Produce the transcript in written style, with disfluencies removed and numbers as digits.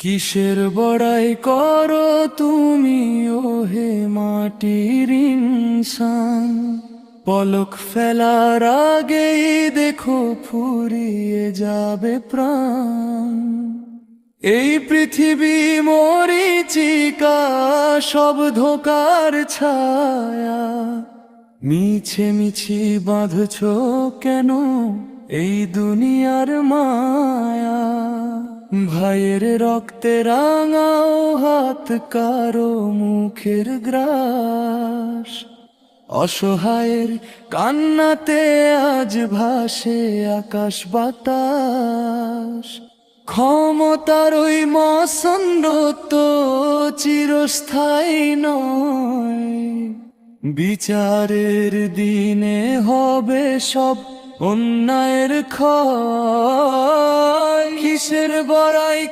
কিসের বড়াই করো তুমি ওহে মাটির ইনসান, পলক ফেলার আগেই দেখো ফুরিয়ে যাবে প্রাণ। এই পৃথিবী মরীচিকা, সব ধোকার ছায়া, মিছে মিছি বাঁধছ কেন এই দুনিয়ার মায়া। ভাইয়ের রক্তে রাঙাও হাত, কারো মুখের গ্রাস, অসহায়ের কান্নাতে আজ ভাসে আকাশ বাতাস। ক্ষমতার ওই মসন্নত চিরস্থায়ী নয়, বিচারের দিনে হবে সব অন্যায়ের ক্ষয়। কিসের বড়াই